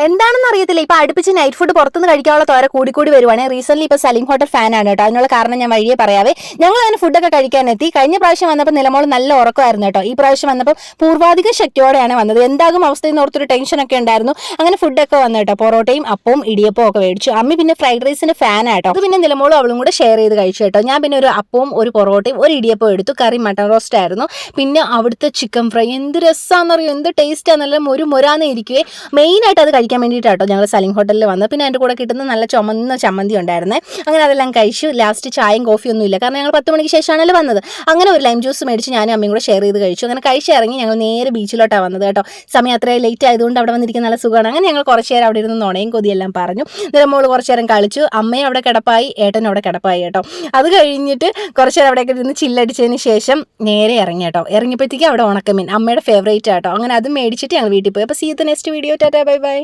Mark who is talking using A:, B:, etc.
A: എന്താണെന്ന് അറിയത്തില്ല, ഇപ്പൊ അടുപ്പിച്ച് നൈറ്റ് ഫുഡ് പുറത്തുനിന്ന് കഴിക്കാനുള്ള തോര കൂടി വരുവാണ്. റീസെന്റ് ഇപ്പൊ സലീം ഹോട്ടൽ ഫാനാണ് കേട്ടോ. അതിനുള്ള കാരണം ഞാൻ വഴിയെ പറയാവേ. ഞങ്ങൾ അങ്ങനെ ഫുഡൊക്കെ കഴിക്കാൻ എത്തി. കഴിഞ്ഞ പ്രാവശ്യം വന്നപ്പോൾ നിലമോൾ നല്ല ഉറക്കമായിരുന്നു കേട്ടോ. ഈ പ്രാവശ്യം വന്നപ്പോൾ പൂർവാധിക ശക്തിയോടെയാണ് വന്നത്. എന്താകും അവസ്ഥയെന്ന് ഓർത്തൊരു ടെൻഷനൊക്കെ ഉണ്ടായിരുന്നു. അങ്ങനെ ഫുഡൊക്കെ വന്നു കേട്ടോ. പൊറോട്ടയും അപ്പവും ഇടിയപ്പവും ഒക്കെ മേടിച്ചു. അമ്മി പിന്നെ ഫ്രൈഡ് റൈസിന്റെ ഫാനാട്ടോ. അത് പിന്നെ നിലമോളും അവളും കൂടെ ഷെയർ ചെയ്ത് കഴിച്ചു കേട്ടോ. ഞാൻ പിന്നെ ഒരു അപ്പവും ഒരു പൊറോട്ടയും ഒരു ഇടിയപ്പവും എടുത്തു. കറി മട്ടൺ റോസ്റ്റ് ആയിരുന്നു. പിന്നെ അവിടുത്തെ ചിക്കൻ ഫ്രൈ എന്ത് രസമാണെന്നറിയോ, എന്ത് ടേസ്റ്റാണെന്നല്ല മുരാന്ന് ഇരിക്കുകയെ. മെയിനായിട്ട് അത് കഴിക്കാൻ വേണ്ടിയിട്ടാട്ടോ ഞങ്ങൾ സലീം ഹോട്ടലിൽ വന്നത്. പിന്നെ അതിൻ്റെ കൂടെ കിട്ടുന്ന നല്ല ചുമന്ന ചമ്മന്തി ഉണ്ടായിരുന്നേ. അങ്ങനെ അതെല്ലാം കഴിച്ചു. ലാസ്റ്റ് ചായയും കോഫിയും ഒന്നും ഇല്ല, കാരണം ഞങ്ങൾ 10 മണിക്ക് ശേഷമാണല്ലോ വന്നത്. അങ്ങനെ ഒരു ലൈം ജ്യൂസ് മേടിച്ച് ഞാനും അമ്മയും കൂടെ ഷെയർ ചെയ്ത് കഴിച്ചു. അങ്ങനെ കഴിച്ചിറങ്ങി ഞങ്ങൾ നേരെ ബീച്ചിലോട്ടാണ് വന്നത് കേട്ടോ. സമയം അത്രയും ലേറ്റ് ആയതുകൊണ്ട് അവിടെ വന്നിരിക്കുന്ന നല്ല സുഖമാണ്. അങ്ങനെ ഞങ്ങൾ കുറച്ച് നേരം അവിടെ ഇരുന്ന് നുണയും കൊതിയെല്ലാം പറഞ്ഞു. നിലമോൾ കുറച്ച് നേരം കളിച്ചു. അമ്മയും അവിടെ കിടപ്പായി, ഏട്ടനും അവിടെ കിടപ്പായി കേട്ടോ. അത് കഴിഞ്ഞിട്ട് കുറച്ച് നേരം അവിടെയൊക്കെ ഇരുന്ന് ചില്ലടിച്ചതിന് ശേഷം നേരെ ഇറങ്ങി കേട്ടോ. ഇറങ്ങിയപ്പോഴത്തേക്കും അവിടെ ഉണക്കമീൻ അമ്മയുടെ ഫേവറേറ്റ് ആട്ടോ. അങ്ങനെ അത് മേടിച്ചിട്ട് ഞങ്ങൾ വീട്ടിൽ പോയി. അപ്പോൾ see you the next video. Tata bye by.